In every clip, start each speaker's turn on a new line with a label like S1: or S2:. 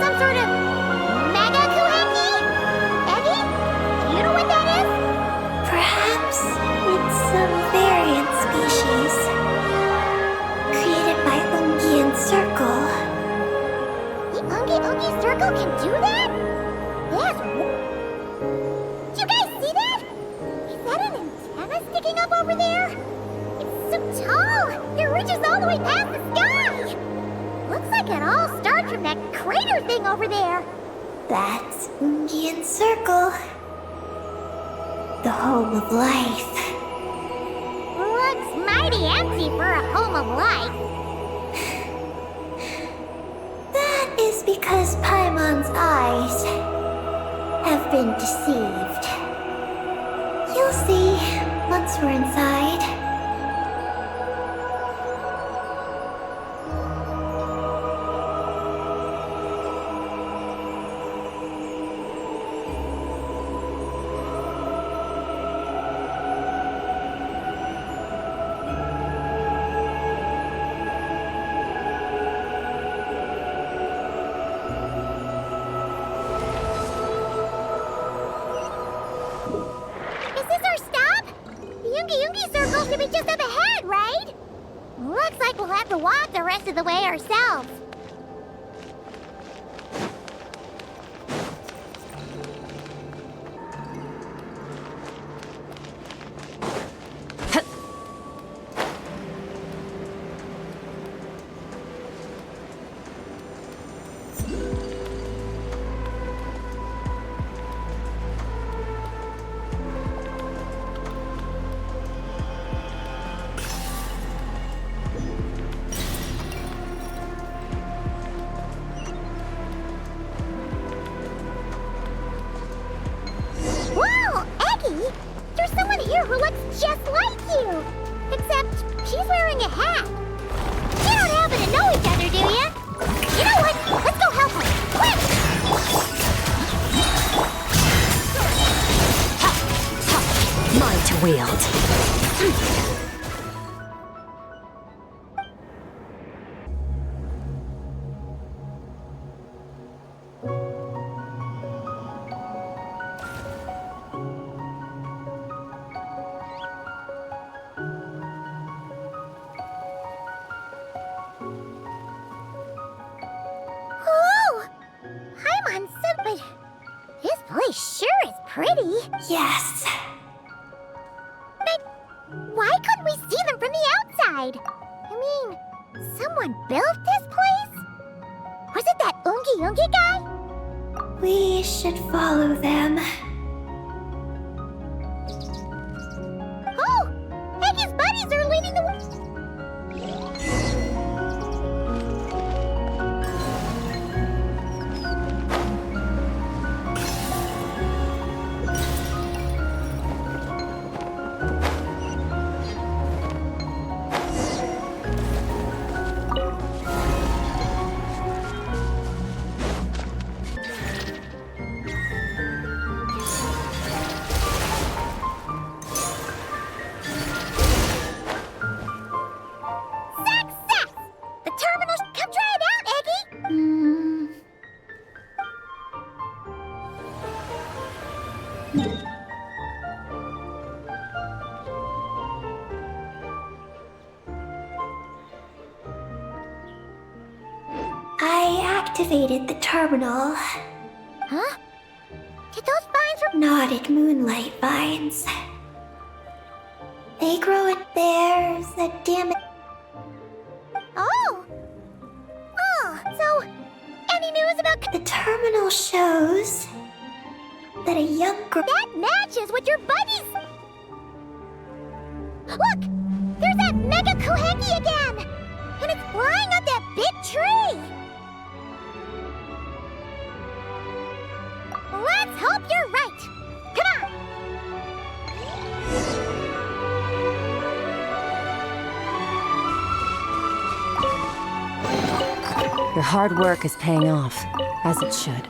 S1: some sort of mega kuhenki? Eggie? Do you know what that is?
S2: Perhaps it's some variant species created by Ungian Circle.
S1: The Ungi Circle can do that? Yes. Do you guys see that? Is that an antenna sticking up over there? It's so tall. It reaches all the way past the sky. Looks like it all starts from that crater thing over there.
S2: That's Ungian Circle. The home of life.
S1: Looks mighty empty for a home of life.
S2: That is because Paimon's eyes have been deceived. You'll see once we're inside.
S1: Is this our stop? The Ungi Circle should be just up ahead, right? Looks like we'll have to walk the rest of the way ourselves. Whoa, Eggie! There's someone here who looks just like you! Except she's wearing a hat. You don't happen to know each other, do you? You know what? Let's go help her. Quick!
S3: Mine to wield.
S1: Oh! Paimon said, but this place sure is pretty.
S2: Yes.
S1: But why couldn't we see them from the outside? I mean, someone built this place? Was it that Ungi guy?
S2: We should follow them.
S1: Oh! Eggie's buddies are leading the way. Success! The terminal. Come try it out, Eggie.
S2: I activated the terminal.
S1: Huh? Did those vines from?
S2: Knotted moonlight vines. They grow in bears that damage.
S1: Oh. Oh. So, any news about?
S2: The terminal shows that a young girl.
S1: That matches what your buddies. Look! There's that mega kuhenki again! And it's flying up that big tree! Let's hope you're right! Come on!
S3: Your hard work is paying off, as it should.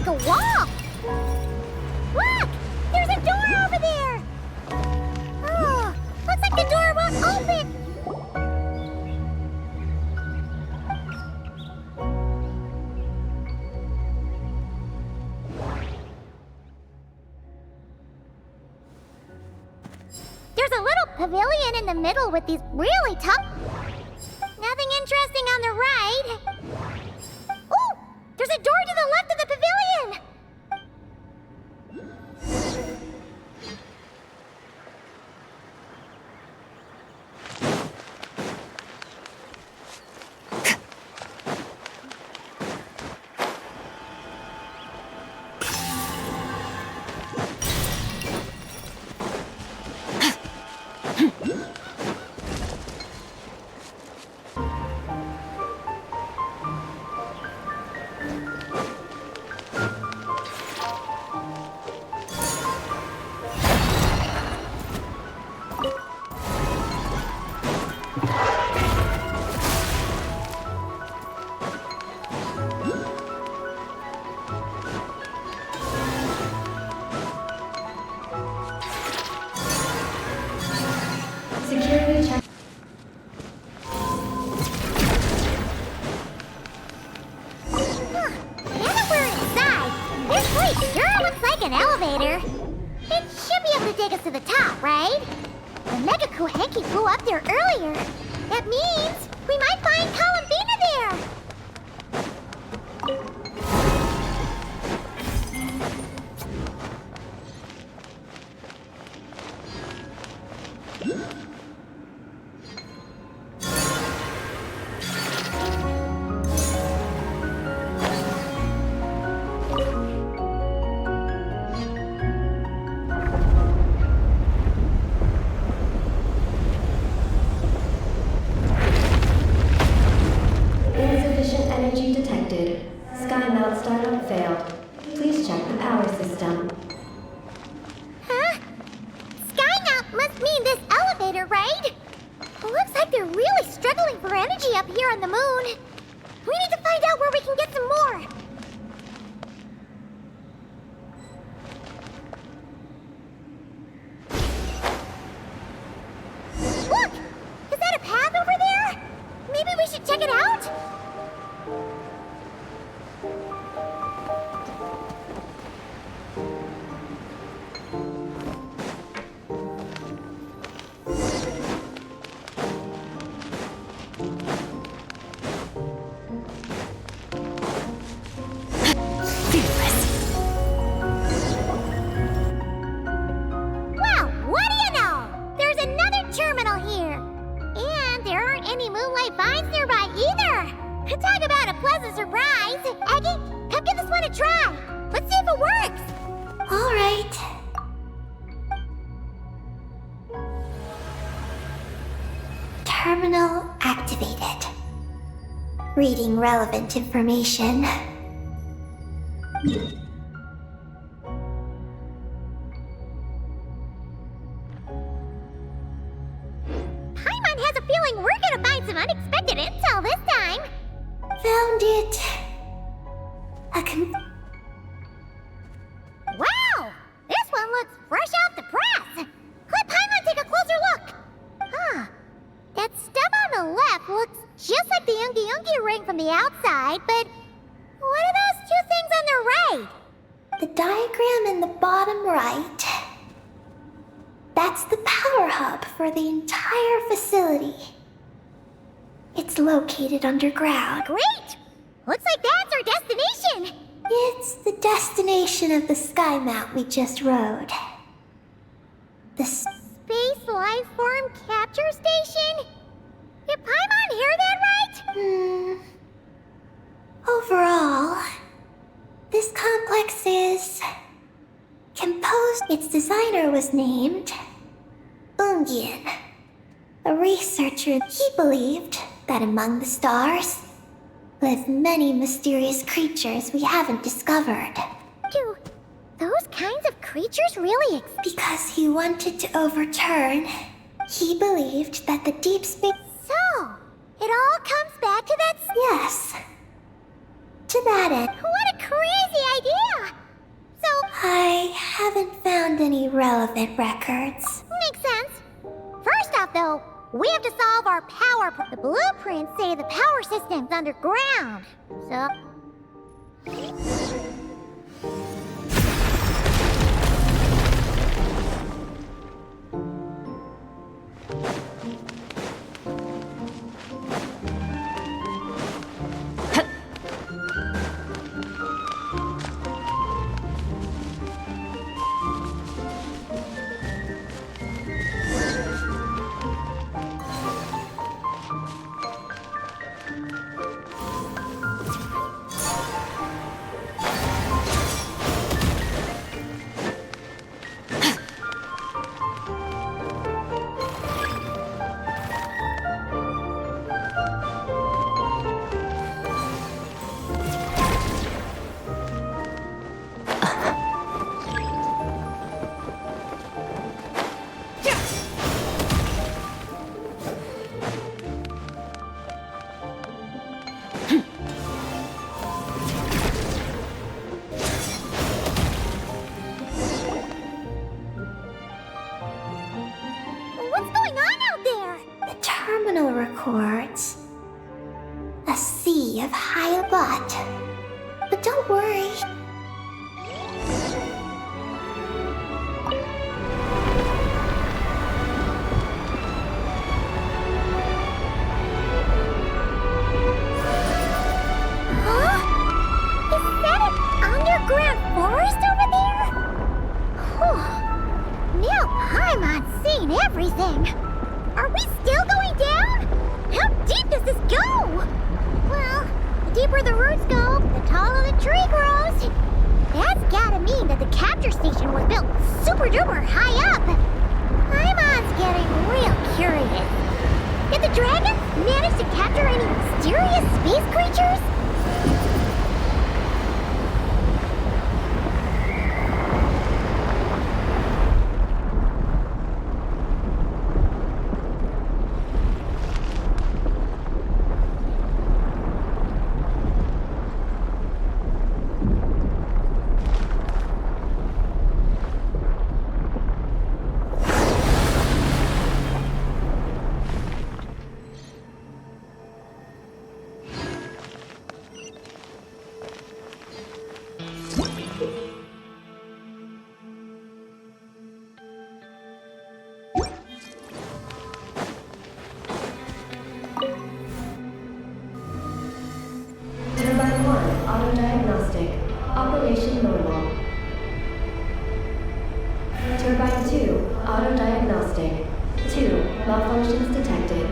S1: like a wall. Look! There's a door over there! Oh, looks like the door won't open! There's a little pavilion in the middle with these really tall... Nothing interesting on the right. Oh! There's a door to the left of the pavilion!
S2: Security check.
S1: Huh. Now that we're inside, this place sure looks like an elevator. It should be able to take us to the top, right? The Mega Kuhenki flew up there earlier. That means we might find Columbina there.
S2: Insufficient energy detected. Sky melt startup failed. Please check the power system.
S1: Huh? Skynaut must mean this elevator, right? Looks like they're really struggling for energy up here on the moon. We need to find out where we can get some more. Look! Is that a path over there? Maybe we should check it out? Well, what do you know? There's another terminal here. And there aren't any moonlight vines nearby either. Talk about a pleasant surprise. Aggie, come give this one a try. Let's see if it works.
S2: All right. Terminal activated. Reading relevant information.
S1: Paimon has a feeling we're gonna find some unexpected intel this time.
S2: Found it.
S1: Wow! This one looks fresh off the press. Let Paimon take a closer look. Huh. That stub on the left looks just like the Ungi Ungi ring from the outside, but what are those two things on the right?
S2: The diagram in the bottom right. That's the power hub for the entire facility. It's located underground.
S1: Great! Looks like that's our destination.
S2: It's the destination of the sky mount we just rode. The
S1: Space Life Form Capture Station? Did Paimon hear that right?
S2: Overall, this complex is composed. Its designer was named Ungian, a researcher. He believed that among the stars live many mysterious creatures we haven't discovered.
S1: Do those kinds of creatures really exist?
S2: Because he wanted to overturn, he believed that the deep space.
S1: So, it all comes back to that...
S2: Yes. To that end.
S1: What a crazy idea!
S2: haven't found any relevant records.
S1: Makes sense. First off, though, we have to solve our the blueprints say the power system's underground. So... What's going on out there?
S2: The terminal records a sea of Hyabot. But don't worry.
S1: Huh? Is that an underground forest over there? Whew. Now Paimon's seen everything. Are we still going down? How deep does this go? Well, the deeper the roots go, the taller the tree grows. That's gotta mean that the capture station was built super duper high up. Paimon's getting real curious. Did the dragon manage to capture any mysterious space creatures?
S4: Turbine 1, auto-diagnostic. Operation normal. Turbine 2, auto-diagnostic. 2, malfunctions detected.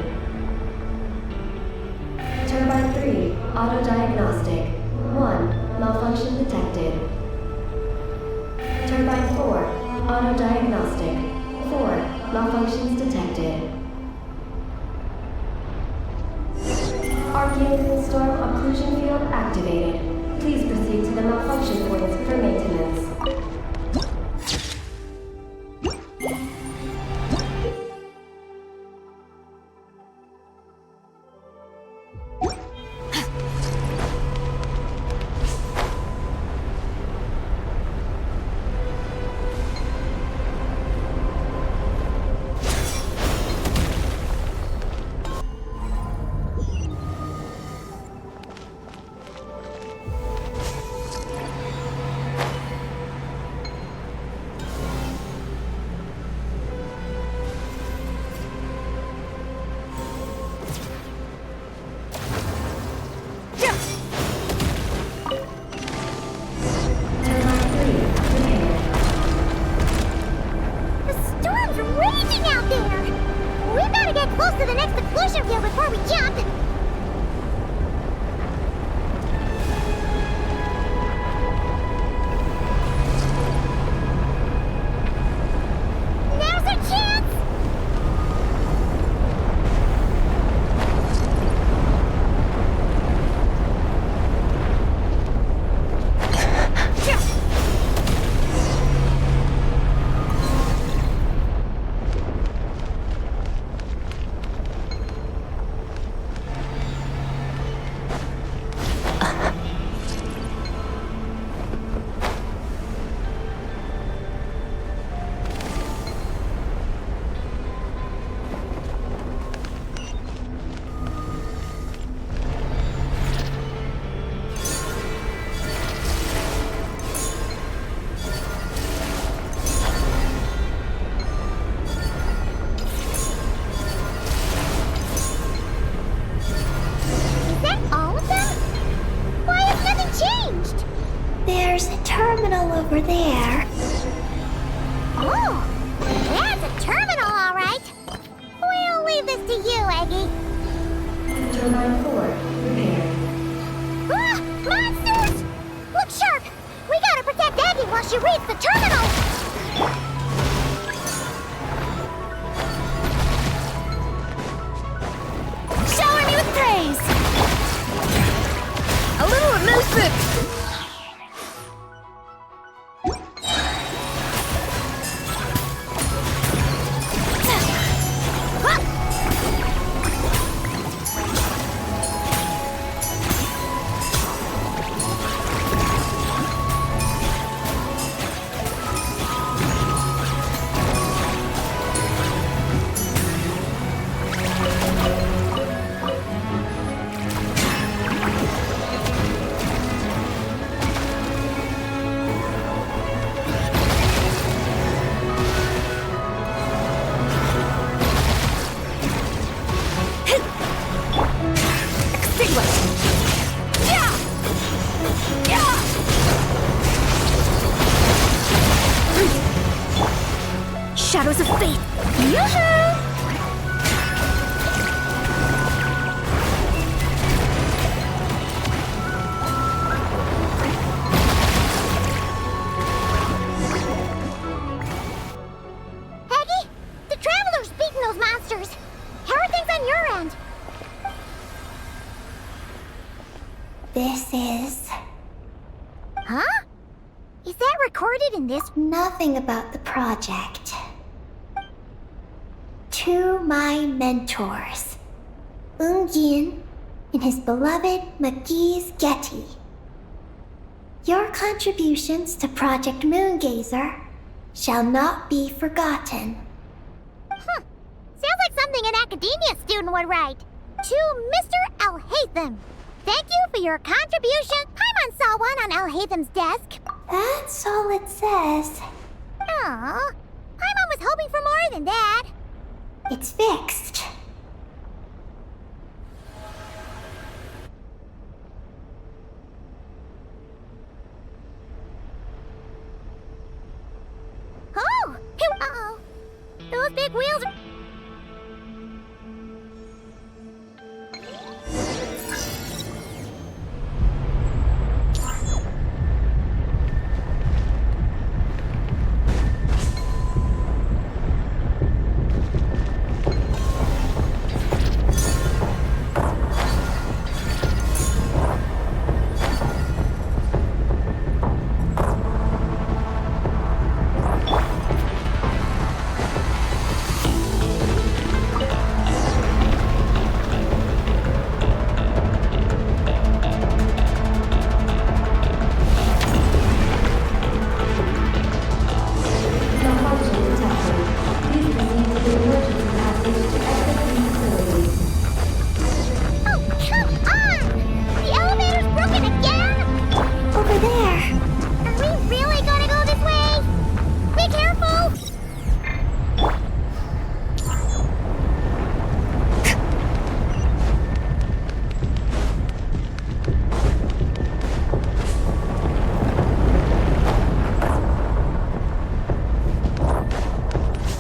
S4: Turbine 3, auto-diagnostic. 1, malfunction detected. Turbine 4, auto-diagnostic. 4, malfunctions detected. Archaean storm occlusion field activated. Please proceed to the malfunction points for maintenance.
S1: shadows of fate. Yoo-hoo! Peggy, the Traveler's beaten those monsters. How are things on your end?
S2: This is
S1: Huh? Is that recorded in this?
S2: nothing about the project. To my mentors, Yin and his beloved McGee's Getty. Your contributions to Project Moongazer shall not be forgotten.
S1: Huh. Sounds like something an academia student would write. To Mr. Alhaitham. Thank you for your contribution. Paimon saw one on Alhaitham's desk.
S2: That's all it says.
S1: Aw. Paimon was hoping for more than that.
S2: It's fixed.
S1: Oh! Uh-oh. Those big wheels are...
S4: Malfunction detected. Please proceed to the emergency passage to exit the facility.
S1: Oh, come on! The elevator's broken again?
S2: Over there.
S1: Are we really gonna go this way? Be careful!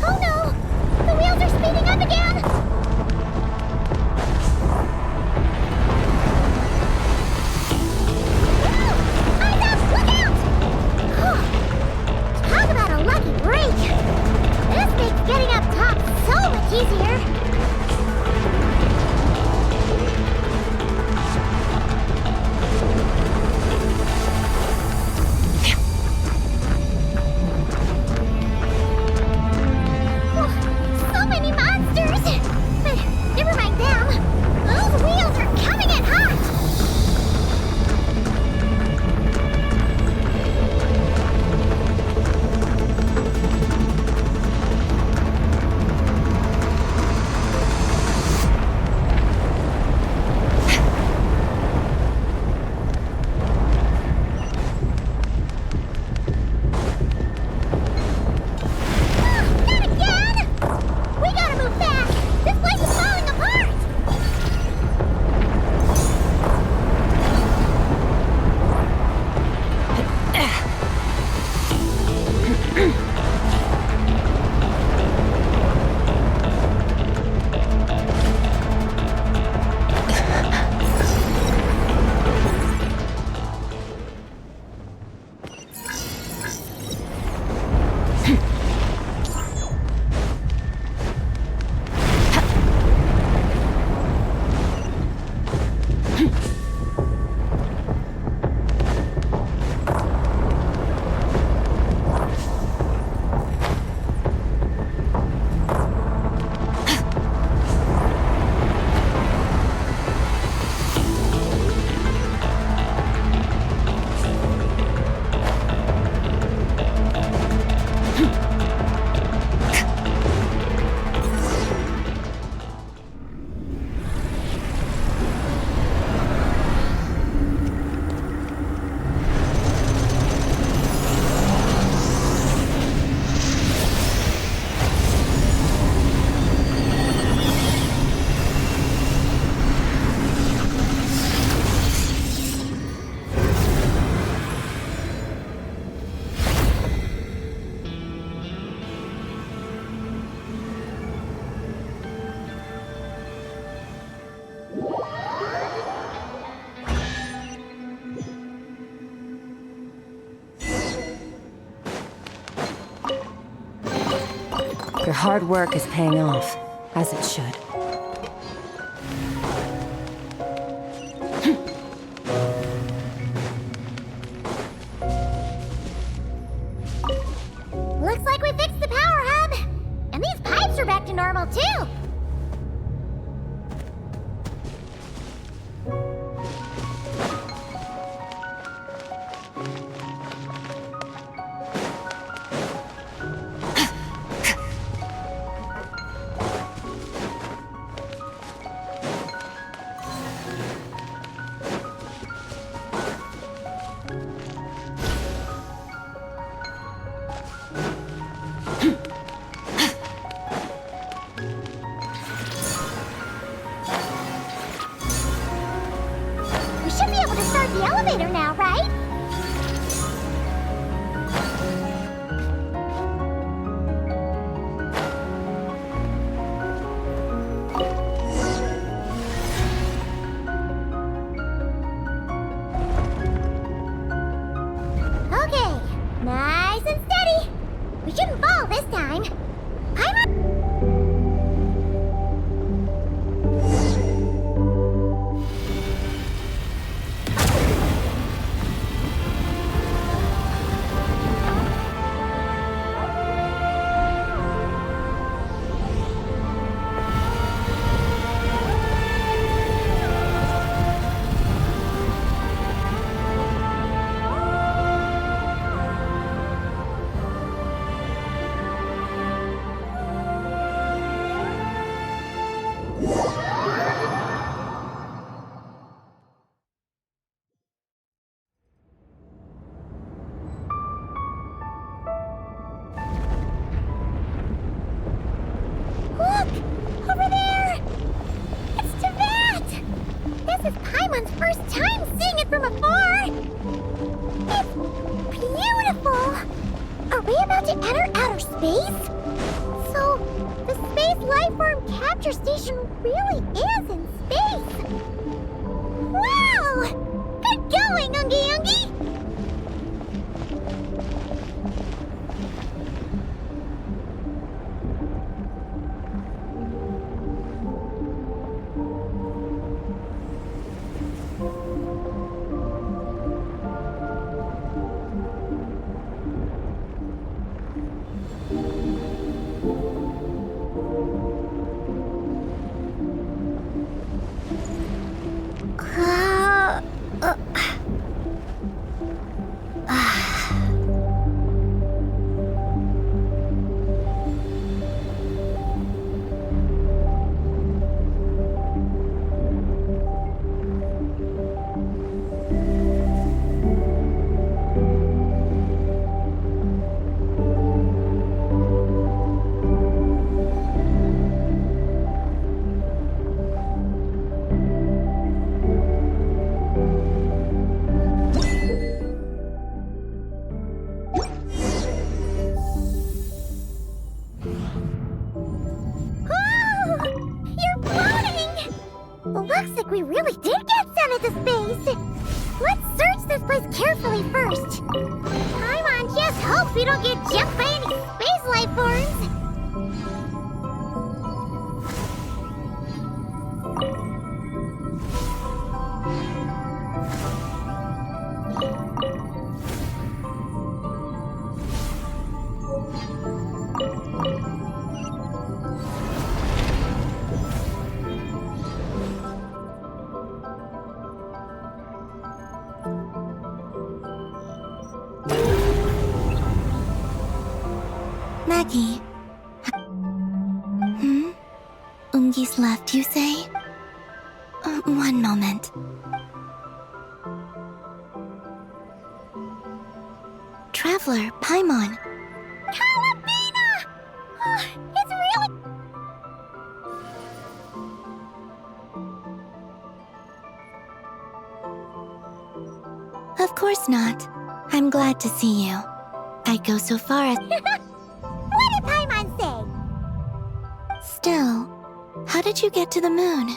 S1: Oh no! The wheels are speeding up again! Eyes up! Look out! Talk about a lucky break! This makes getting up top so much easier! So many monsters! But never mind them. Those wheels are coming in hot!
S3: Your hard work is paying off, as it should.
S1: Looks like we fixed the power hub! And these pipes are back to normal, too! We should be able to start the elevator now, right? Okay, nice and steady. We shouldn't fall this time. Look! Over there! It's Tibet! This is Paimon's first time seeing it from afar! It's beautiful! Are we about to enter outer space? So, the Space Lifeform Capture Station really is in space! Wow! Good going, Ungi Ungi! Looks like we really did get sent into space! Let's search this place carefully first. Paimon just hopes we don't get jumped by any space life forms.
S2: Maggie. Ungi's left, you say? One moment. Traveler, Paimon.
S1: Calabina! It's really...
S2: Of course not. I'm glad to see you. I'd go so far as...
S1: What did Paimon say?
S2: Still, how did you get to the moon?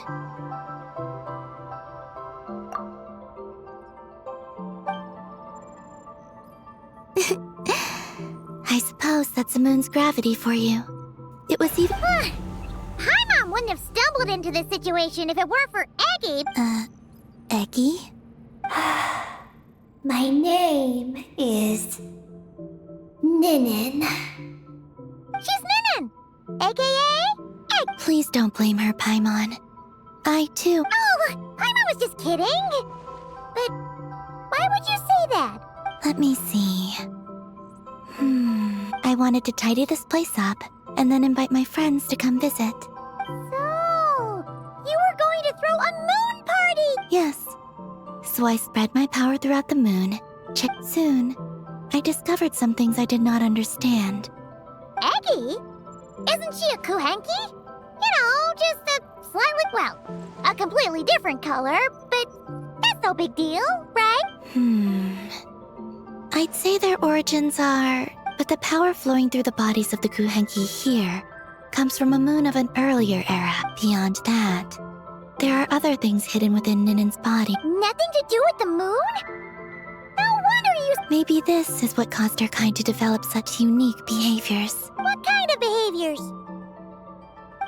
S2: I suppose that's the moon's gravity for you. It was even...
S1: Paimon wouldn't have stumbled into this situation if it weren't for Eggy.
S2: Eggy? My name is... Ninin.
S1: She's Ninin, aka Egg.
S2: Please don't blame her, Paimon. I, too...
S1: Oh, Paimon was just kidding. But why would you say that?
S2: Let me see. I wanted to tidy this place up, and then invite my friends to come visit.
S1: So, you were going to throw a moon party?
S2: Yes. So I spread my power throughout the moon. Soon, I discovered some things I did not understand.
S1: Eggy? Isn't she a kuhenki? You know, just a slightly, well, a completely different color, but that's no big deal, right?
S2: I'd say their origins are... But the power flowing through the bodies of the kuhenki here comes from a moon of an earlier era. Beyond that, there are other things hidden within Ninin's body.
S1: Nothing to do with the moon? No wonder you...
S2: Maybe this is what caused her kind to develop such unique behaviors.
S1: What kind of behaviors?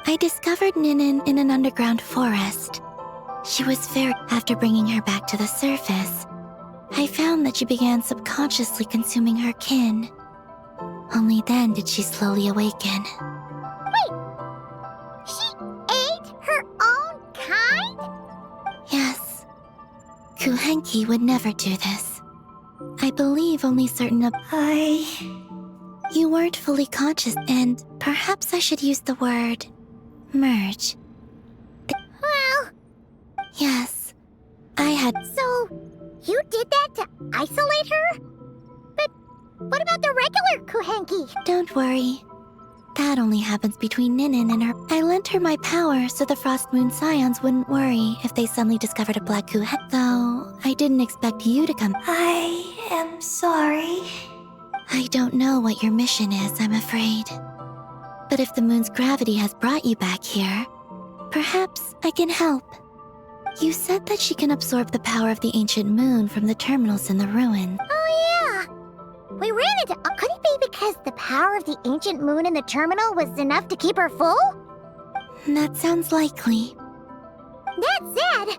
S2: I discovered Ninin in an underground forest. She was very... After bringing her back to the surface, I found that she began subconsciously consuming her kin. Only then did she slowly awaken.
S1: Wait! She ate her own kind?
S2: Yes. Kuhenki would never do this. I believe only certain of... You weren't fully conscious, and perhaps I should use the word... merge.
S1: Well...
S2: Yes. I had...
S1: So, you did that to isolate her? But what about the regular kuhenki?
S2: Don't worry. That only happens between Ninin and her. I lent her my power so the Frost Moon Scions wouldn't worry if they suddenly discovered a black kuhenki. Though, I didn't expect you to come. I am sorry. I don't know what your mission is, I'm afraid. But if the moon's gravity has brought you back here, perhaps I can help. You said that she can absorb the power of the ancient moon from the terminals in the ruin.
S1: Oh yeah! We ran into... could it be because the power of the ancient moon in the terminal was enough to keep her full?
S2: That sounds likely.
S1: That said,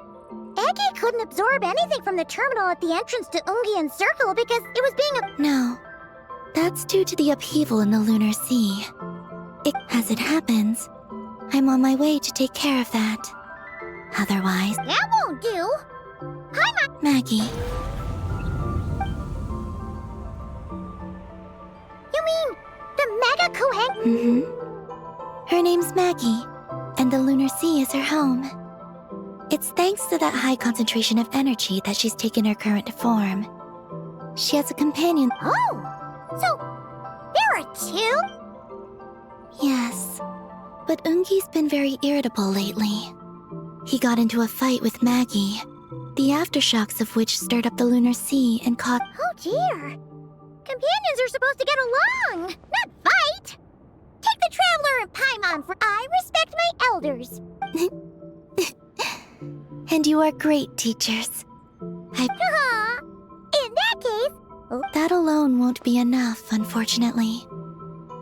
S1: Eggy couldn't absorb anything from the terminal at the entrance to Ungian Circle because it was being...
S2: No. That's due to the upheaval in the Lunar Sea. As it happens, I'm on my way to take care of that. Otherwise...
S1: That won't do! Hi,
S2: Maggie.
S1: You mean the Mega Kuhen?
S2: Her name's Maggie, and the Lunar Sea is her home. It's thanks to that high concentration of energy that she's taken her current form. She has a companion.
S1: Oh! So, there are two?
S2: Yes, but Ungi's been very irritable lately. He got into a fight with Maggie, the aftershocks of which stirred up the Lunar Sea and caught...
S1: Oh dear! Companions are supposed to get along, not fight! Take the Traveler and Paimon, for I respect my elders.
S2: And you are great teachers.
S1: In that case...
S2: That alone won't be enough, unfortunately.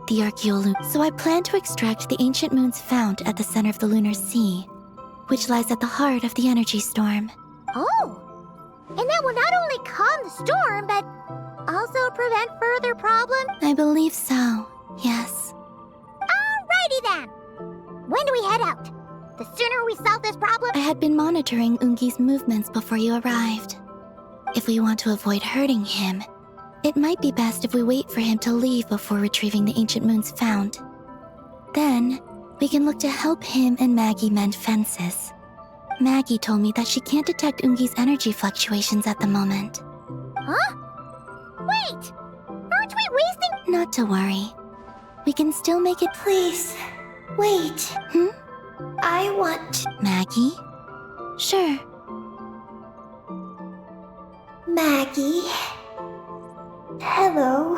S2: The Archaeoloon. So I plan to extract the ancient moon's fount at the center of the Lunar Sea, which lies at the heart of the energy storm.
S1: Oh! And that will not only calm the storm, but also prevent further problems?
S2: I believe so, yes.
S1: Alrighty then! When do we head out? The sooner we solve this problem...
S2: I had been monitoring Ungi's movements before you arrived. If we want to avoid hurting him, it might be best if we wait for him to leave before retrieving the ancient moon's fount. Then, we can look to help him and Maggie mend fences. Maggie told me that she can't detect Ungi's energy fluctuations at the moment.
S1: Huh? Wait! Aren't we wasting...
S2: Not to worry. We can still make it... Please, wait. I want... Maggie? Sure. Maggie? Hello.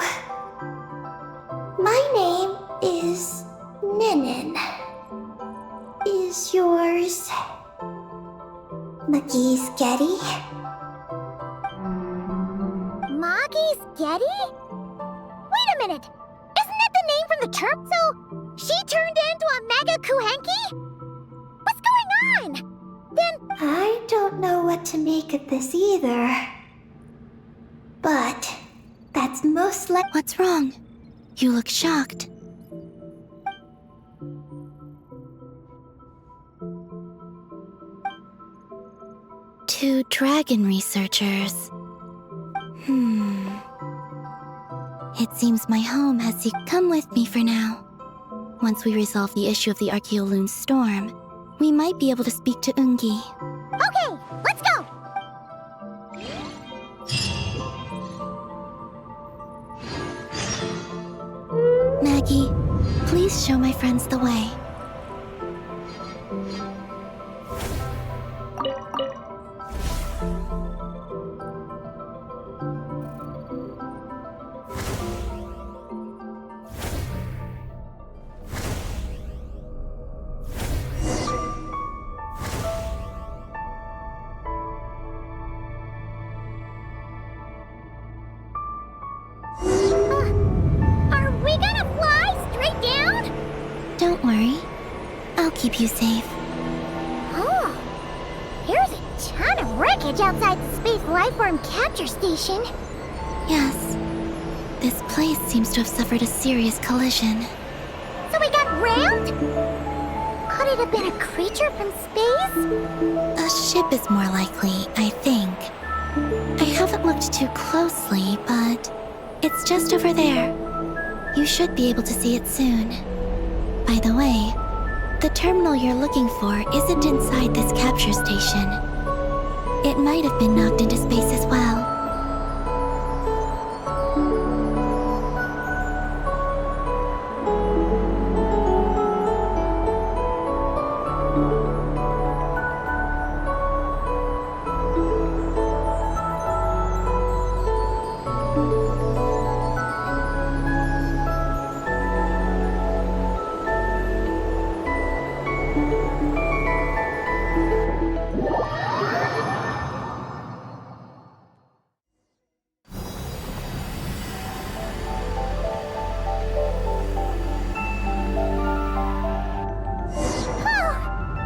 S2: My name is Ninin. Is yours... Maggie's Getty?
S1: Maggie's Getty? Wait a minute! Isn't that the name from the term? So, She turned into a Mega Kuhenki? What's going on? Then...
S2: I don't know what to make of this either. But that's most like...
S5: What's wrong? You look shocked. Two dragon researchers. It seems my home has come with me for now. Once we resolve the issue of the Archeoloon storm, we might be able to speak to Ungi.
S1: Okay, let's go!
S5: Maggie, please show my friends the way.
S1: Are we gonna fly straight down?
S5: Don't worry. I'll keep you safe.
S1: Oh, there's a ton of wreckage outside the Space Lifeform Capture Station.
S5: Yes. This place seems to have suffered a serious collision.
S1: So we got rammed? Could it have been a creature from space?
S5: A ship is more likely, I think. I haven't looked too closely, but it's just over there. You should be able to see it soon. By the way, the terminal you're looking for isn't inside this capture station. It might have been knocked into space as well.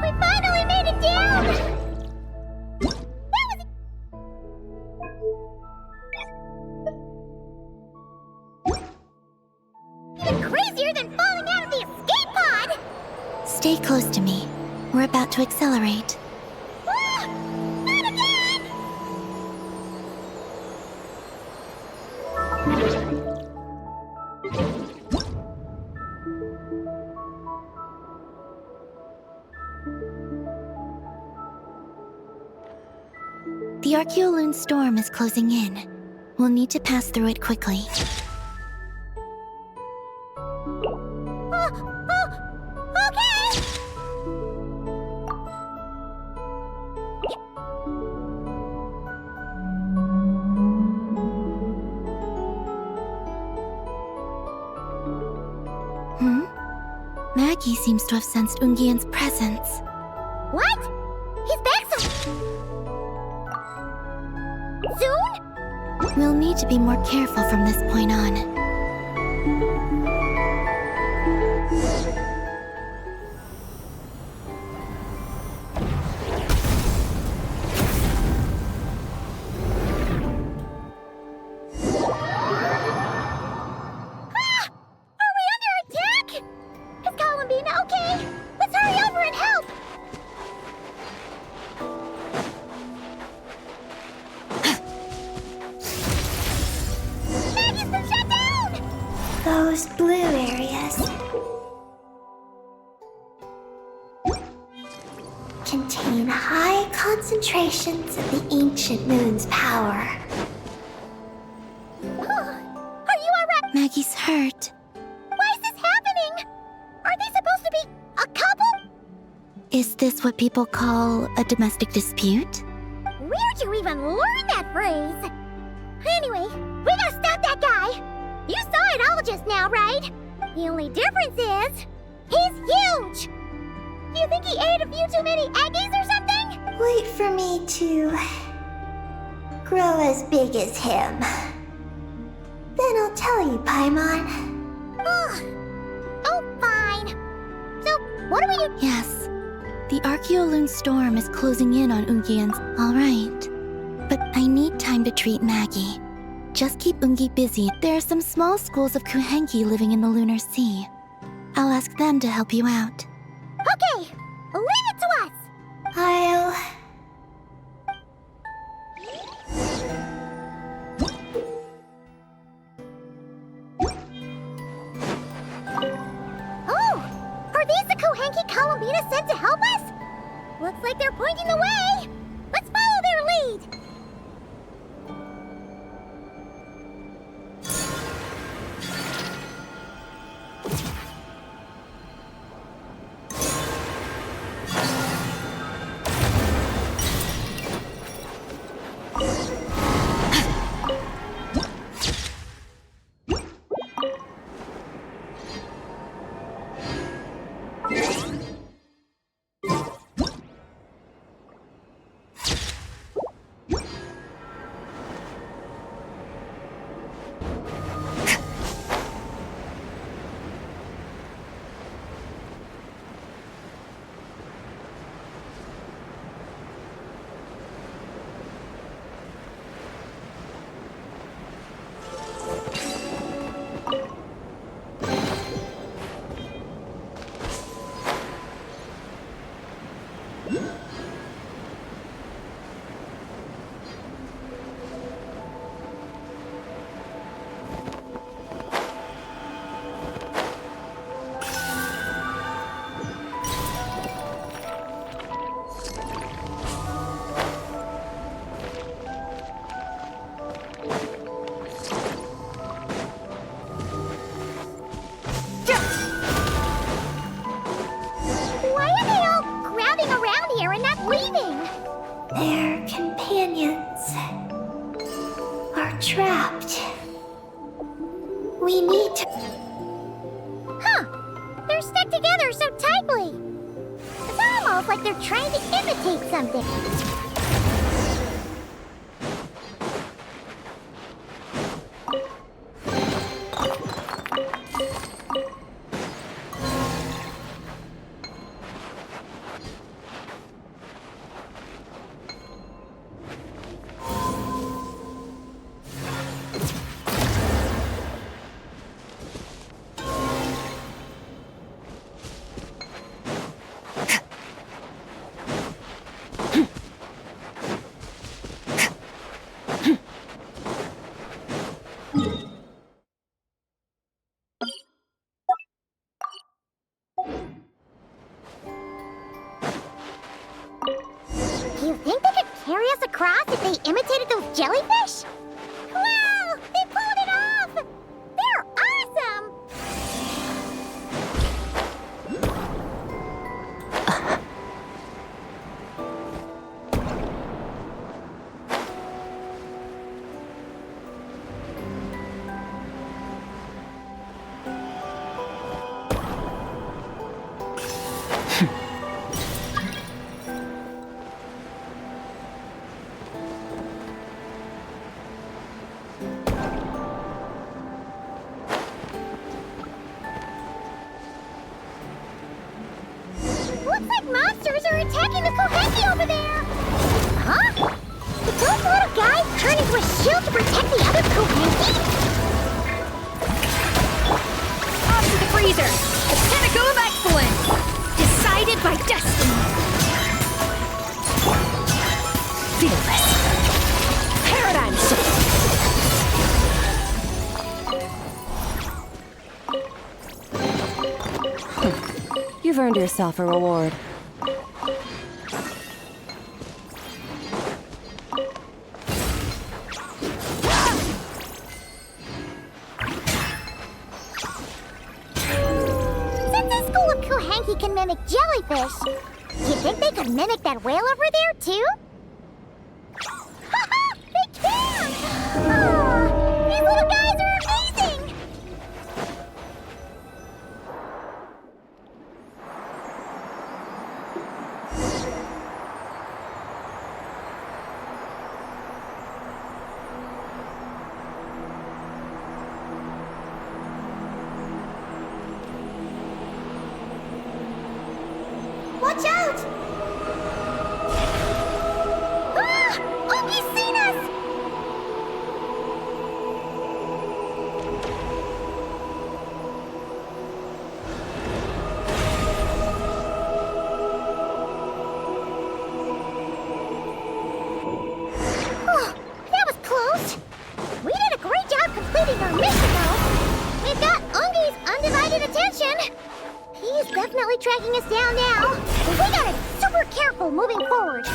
S1: We finally made it down! Even crazier than falling out of the escape pod!
S5: Stay close to me. We're about to accelerate.
S1: Ah! Not again!
S5: The Archeoloon storm is closing in. We'll need to pass through it quickly.
S1: Okay!
S5: Maggie seems to have sensed Ungian's presence.
S1: What? He's back soon?
S5: We'll need to be more careful from this point on.
S1: Are we under attack? Is Columbina okay? Let's hurry over and help! Maggie's been shut down!
S2: Those blue areas contain high concentrations of the ancient moon's power.
S1: Are you alright?
S5: Maggie's hurt.
S1: Why is this happening? Are they supposed to be a couple?
S5: Is this what people call a domestic dispute?
S1: Where'd you even learn that phrase? Anyway, we gotta stop that guy! You saw it all just now, right? The only difference is, he's huge! Do you think he ate a few too many eggies or something?
S2: Wait for me to grow as big as him. Then I'll tell you, Paimon.
S1: Oh, fine. What are you...
S5: Yes. The Archeoloon storm is closing in on Ungi and... Alright. But I need time to treat Maggie. Just keep Ungi busy. There are some small schools of Kuhenki living in the Lunar Sea. I'll ask them to help you out.
S1: Okay, leave it to us!
S2: I'll...
S1: Oh! Are these the Kohenki Kalamina sent to help us? Looks like they're pointing the way! Let's follow their lead! Why are they all grabbing around here and not leaving?
S2: Their companions are trapped. We need to...
S1: Huh. They're stuck together so tightly. It's almost like they're trying to imitate something. Do you think they could carry us across if they imitated those jellyfish? Wow! They pulled it off! They're awesome! Looks like monsters are attacking the Kohenki over there! Huh? Did those little guys turn into a shield to protect the other Kohenki?
S6: Off to the freezer! The pinnacle of excellence! Decided by destiny! Feel this! Paradigm shift!
S3: You've earned yourself a reward.
S1: Since this school of Kohenki can mimic jellyfish, do you think they could mimic that whale over there, too? Haha! They can! Ah, these little guys are amazing!
S2: Watch out!
S1: Ah! Ungi's seen us! Oh, that was close. We did a great job completing our mission, though. We've got Ungi's undivided attention. He's definitely tracking us down now. But we gotta be super careful moving forward.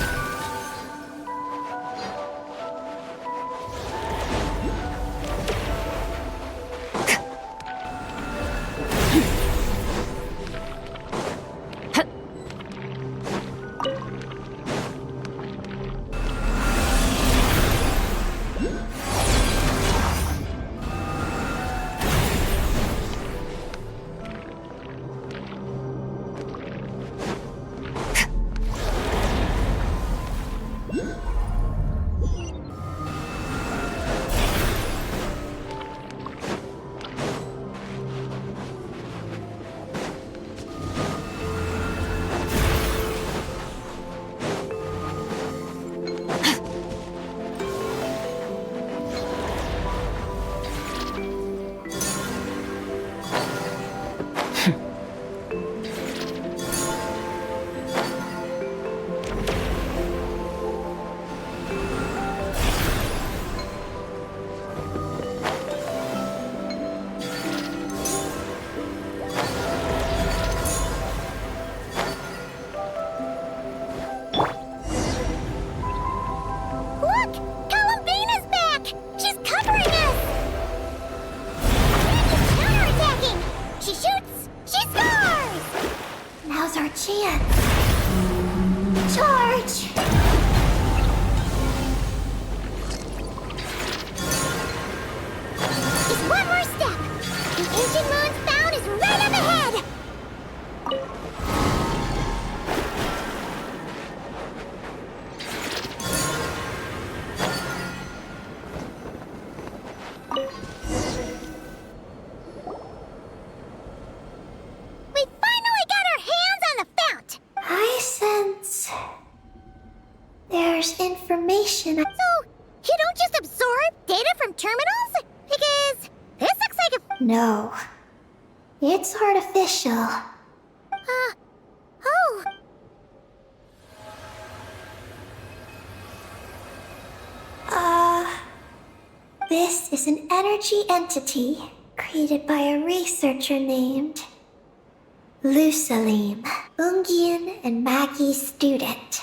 S1: Look! Columbina's back! She's covering us! Mandy's counterattacking! She shoots! She scores!
S2: Now's our chance. Charge!
S1: Just one more step! The ancient moon's bound is right up ahead! We finally got our hands on the fount!
S2: I sense there's information.
S1: So, you don't just absorb data from terminals? Because this looks like a...
S2: No, it's artificial.
S1: Oh.
S2: This is an energy entity created by a researcher named Lusalim, Ungian and Maggie's student.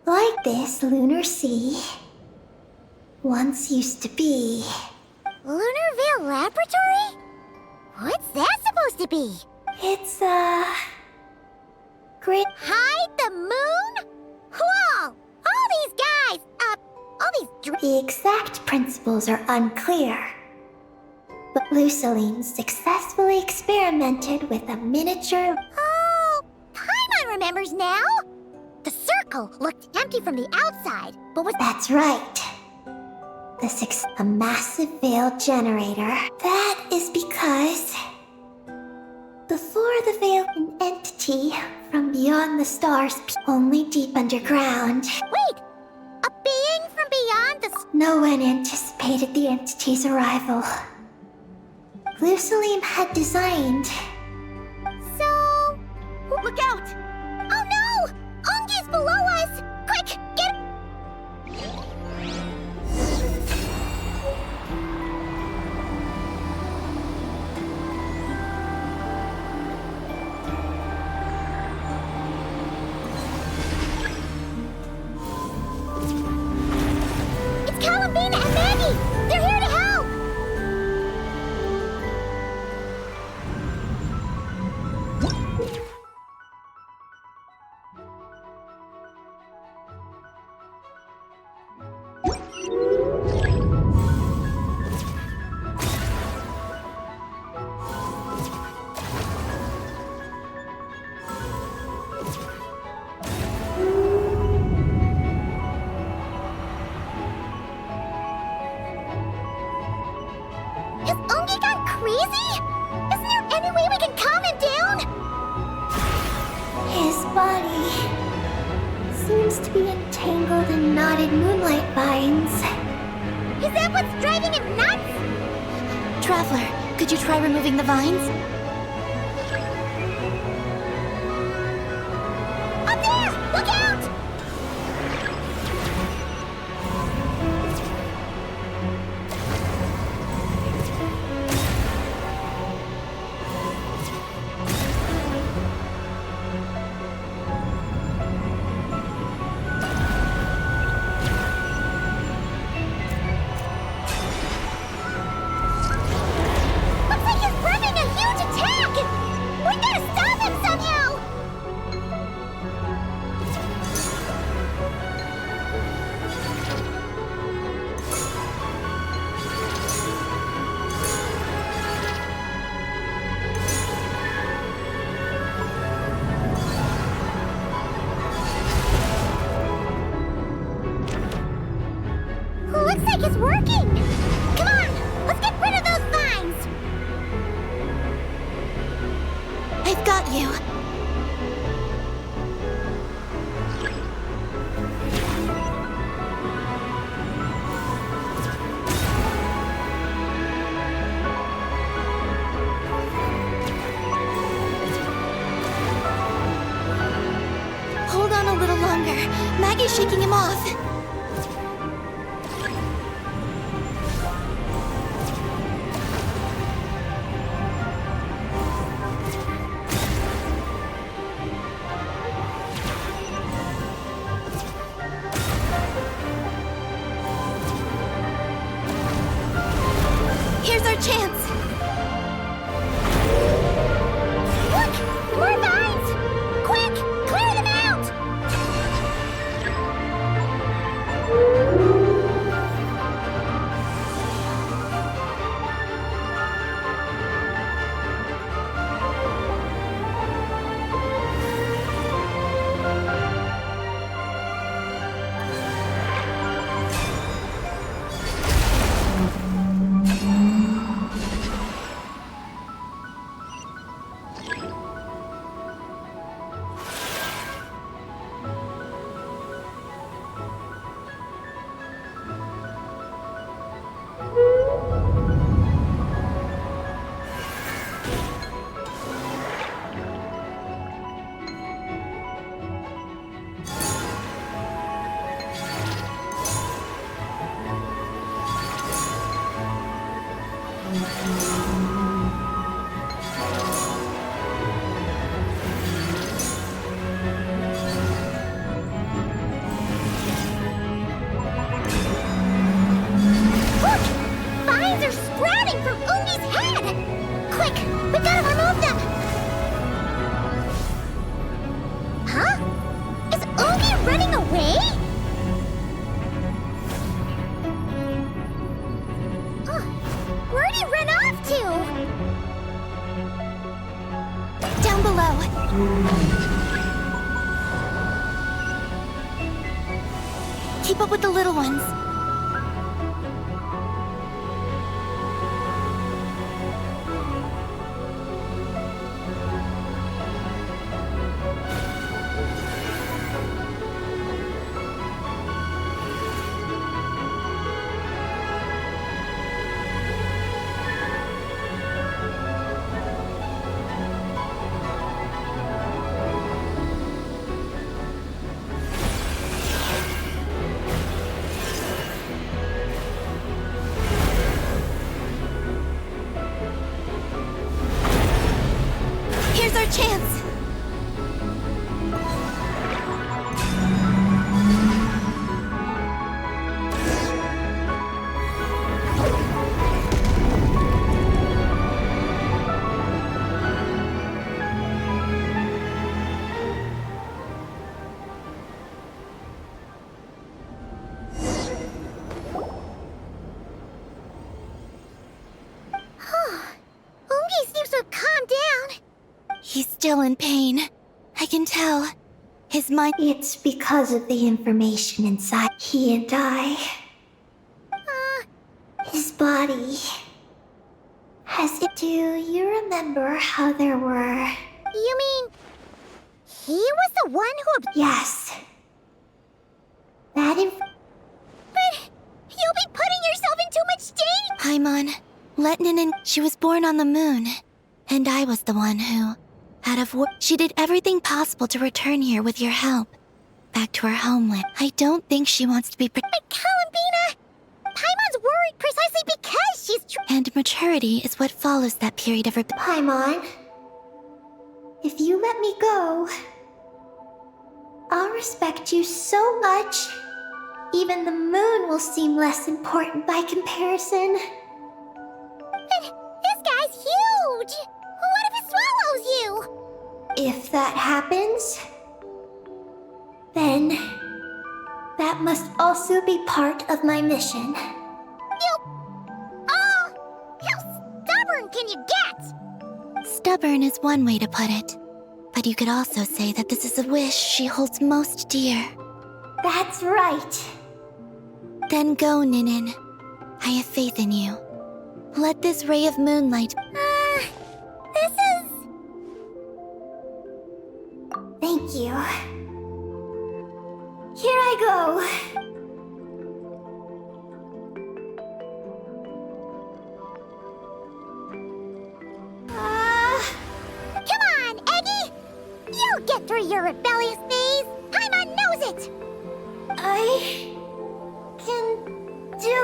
S2: Like this lunar sea once used to be.
S1: Lunar Veil Laboratory? What's that supposed to be?
S2: It's a great.
S1: Hide the moon? Whoa! All these guys, all these
S2: The exact principles are unclear, but Lusaline successfully experimented with a miniature.
S1: Oh, Paimon remembers now! The circle looked empty from the outside, but was...
S2: That's right. A massive veil generator. That is because before the veil, an entity from beyond the stars, only deep underground.
S1: Wait! A being from beyond the...
S2: No one anticipated the entity's arrival. Lusalim had designed.
S1: So... Look out! Oh no! Ungi's below us! Quick, get... It's Columbina and Mandy! They're here to help! driving him nuts?
S5: Traveler, could you try removing the vines?
S1: Up there! Look out! Looks like he's running a huge attack! We gotta stop him somehow! Looks like it's working! Come on, let's get rid of those vines!
S5: I've got you. Hold on a little longer. Maggie's shaking him off. Here's our chance.
S1: Look! More vines! Quick! Clear them out! Look! Vines are sprouting from Ungi's head! Quick! We gotta remove them! Huh? Is Ungi running away? Where'd he run off to?
S5: Down below. Keep up with the little ones. Here's our chance.
S1: Ungi seems to have calmed down.
S5: He's still in pain. I can tell. His mind.
S2: It's because of the information inside he and I. His body. Has it. Do you remember how there were.
S1: You mean... he was the one who...
S2: Yes. That
S1: But... you'll be putting yourself in too much danger.
S5: Paimon, let Ninin. She was born on the moon. And I was the one who, she did everything possible to return here with your help. Back to her homeland. I don't think she wants to be
S1: But Columbina, Paimon's worried precisely because she's
S5: And maturity is what follows that period of
S2: Paimon, if you let me go, I'll respect you so much. Even the moon will seem less important by comparison.
S1: This guy's huge! What if it swallows you?
S2: If that happens, then that must also be part of my mission.
S1: How stubborn can you get?
S5: Stubborn is one way to put it. But you could also say that this is a wish she holds most dear.
S2: That's right.
S5: Then go, Ninin. I have faith in you. Let this ray of moonlight...
S1: This is...
S2: Thank you. Here I go.
S1: Come on, Eggy! You'll get through your rebellious phase! Paimon knows it!
S2: I can do...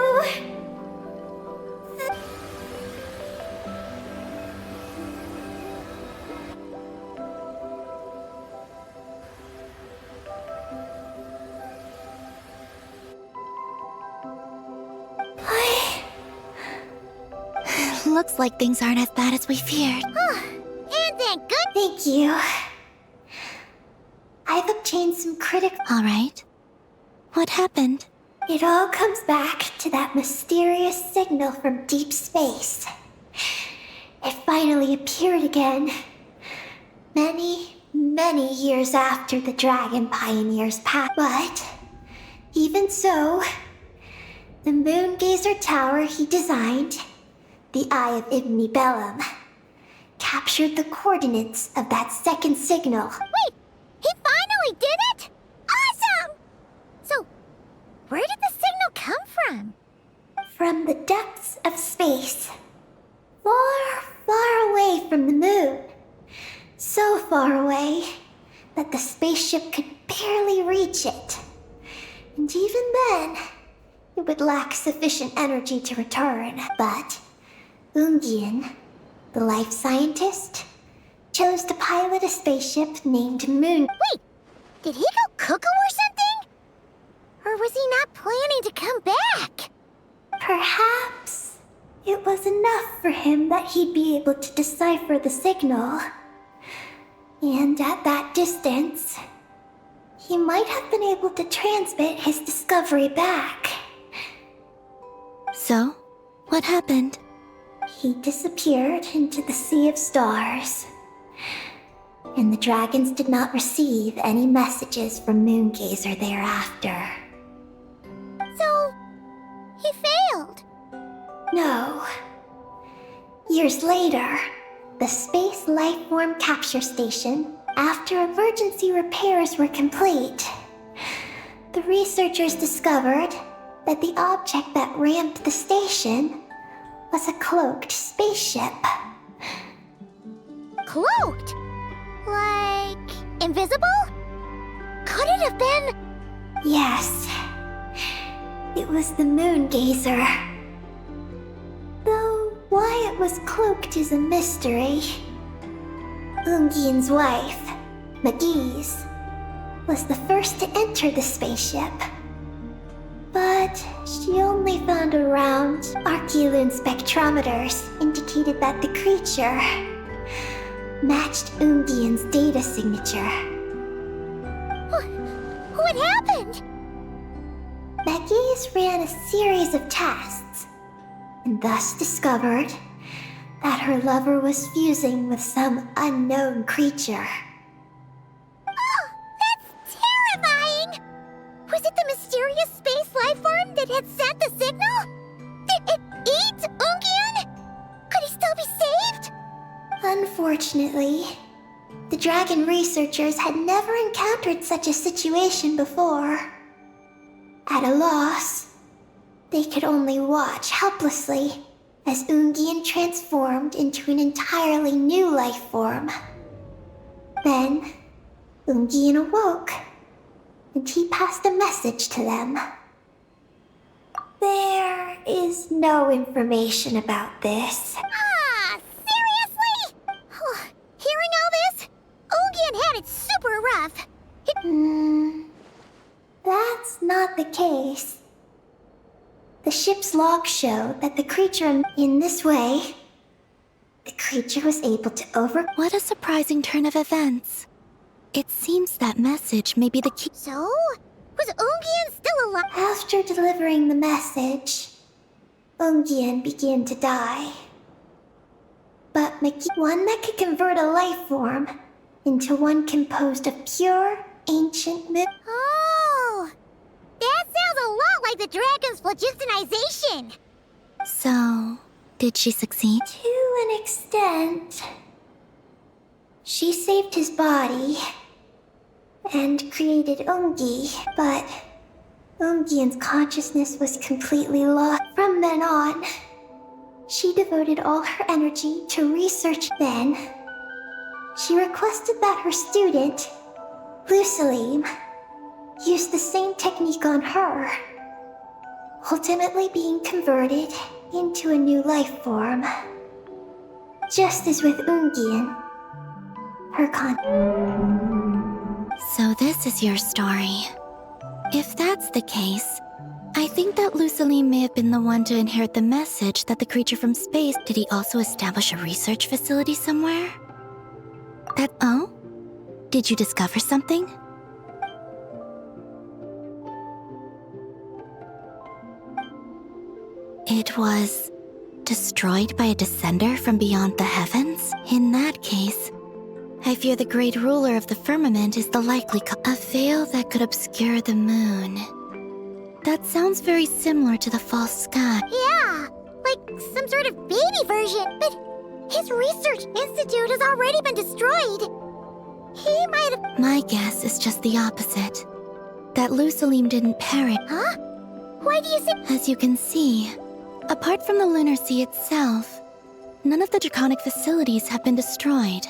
S5: Looks like things aren't as bad as we feared.
S1: And thank goodness!
S2: Thank you. I've obtained some critical...
S5: All right. What happened?
S2: It all comes back to that mysterious signal from deep space. It finally appeared again. Many years after the Dragon Pioneers passed. But, even so, the Moon Gazer Tower he designed, the Eye of Ibni Bellum, captured the coordinates of that second signal.
S1: Wait! He finally did it? Awesome! So, where did the signal come from?
S2: From the depths of space. Far away from the moon. So far away that the spaceship could barely reach it. And even then, it would lack sufficient energy to return. But Ungian, the life scientist, chose to pilot a spaceship named Moon.
S1: Wait! Did he go cuckoo or something? Or was he not planning to come back?
S2: Perhaps it was enough for him that he'd be able to decipher the signal. And at that distance, he might have been able to transmit his discovery back.
S5: So, what happened?
S2: He disappeared into the sea of stars. And the dragons did not receive any messages from Moongazer thereafter.
S1: So, he failed.
S2: No. Years later, the Space Lifeform Capture Station, after emergency repairs were complete, the researchers discovered that the object that rammed the station was a cloaked spaceship.
S1: Cloaked? Like, invisible? Could it have been...
S2: Yes. It was the Moongazer. Though why it was cloaked is a mystery. Ungian's wife, Magi's, was the first to enter the spaceship. But she only found around Archeloon spectrometers indicated that the creature matched Ungian's data signature.
S1: What happened?
S2: Magi's ran a series of tests, and thus discovered that her lover was fusing with some unknown creature.
S1: That's terrifying! Was it the mysterious space lifeform that had sent the signal? Did it eat Ungian? Could he still be saved?
S2: Unfortunately, the dragon researchers had never encountered such a situation before. At a loss, They could only watch helplessly as Ungian transformed into an entirely new life form. Then, Ungian awoke, and he passed a message to them. There is no information about this.
S1: Ah, seriously? Hearing all this, Ungian had it super rough.
S2: That's not the case. The ship's logs show that the creature in this way, the creature was able to
S5: What a surprising turn of events. It seems that message may be the key.
S1: So, was Ungian still alive?
S2: After delivering the message, Ungian began to die. But one that could convert a life form into one composed of pure, ancient
S1: Oh, that sounds a lot like the dragon's phlogistonization.
S5: So, did she succeed?
S2: To an extent. She saved his body and created Ungi, but Ungian's consciousness was completely lost. From then on, she devoted all her energy to research. Then, she requested that her student, Lusalim, use the same technique on her, ultimately being converted into a new life form. Just as with Ungian, her
S5: So this is your story. If that's the case, I think that Lusaline may have been the one to inherit the message that the creature from space. Did he also establish a research facility somewhere? Oh? Did you discover something? It was destroyed by a descender from beyond the heavens? In that case, I fear the great ruler of the firmament is the likely a veil that could obscure the moon. That sounds very similar to the false sky.
S1: Yeah, like some sort of baby version, but his research institute has already been destroyed. He might have...
S5: My guess is just the opposite. That Lusalim didn't perish.
S1: Huh? Why do you say...
S5: As you can see, apart from the lunar sea itself, none of the draconic facilities have been destroyed.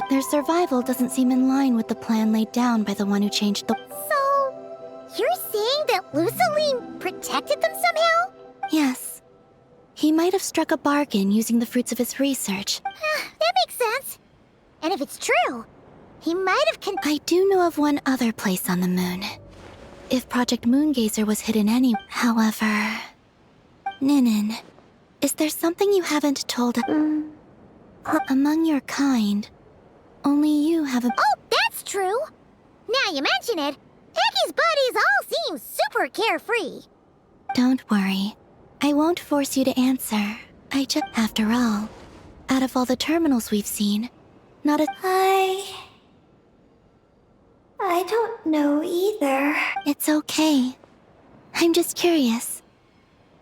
S5: Their survival doesn't seem in line with the plan laid down by the one who changed the...
S1: So, you're saying that Lusaline protected them somehow?
S5: Yes. He might have struck a bargain using the fruits of his research.
S1: That makes sense. And if it's true, he might have
S5: I do know of one other place on the moon. If Project Moongazer was hidden anywhere. However... Ninin, is there something you haven't told among your kind, only you have a...
S1: Oh, that's true! Now you mention it, Heki's buddies all seem super carefree.
S5: Don't worry. I won't force you to answer. After all, out of all the terminals we've seen, not a...
S2: I don't know either.
S5: It's okay. I'm just curious.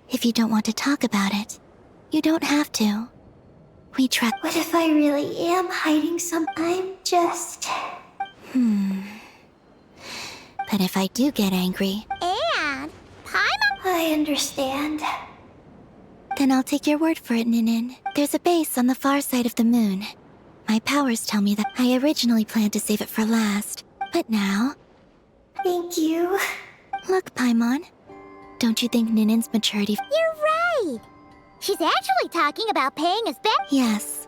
S5: If you don't want to talk about it, you don't have to. We try...
S2: What if I really am hiding something? I'm just...
S5: But if I do get angry...
S1: And Paimon...
S2: I understand.
S5: Then I'll take your word for it, Ninin. There's a base on the far side of the moon. My powers tell me that I originally planned to save it for last. But now...
S2: Thank you.
S5: Look, Paimon. Don't you think Ninin's maturity...
S1: You're right! She's actually talking about paying us back.
S5: Yes.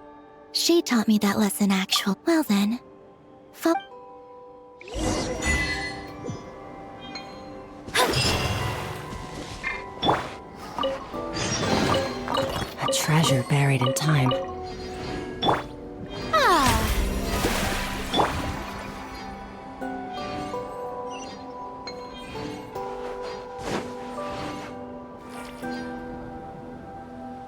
S5: She taught me that lesson, actual. Well then.
S3: A treasure buried in time.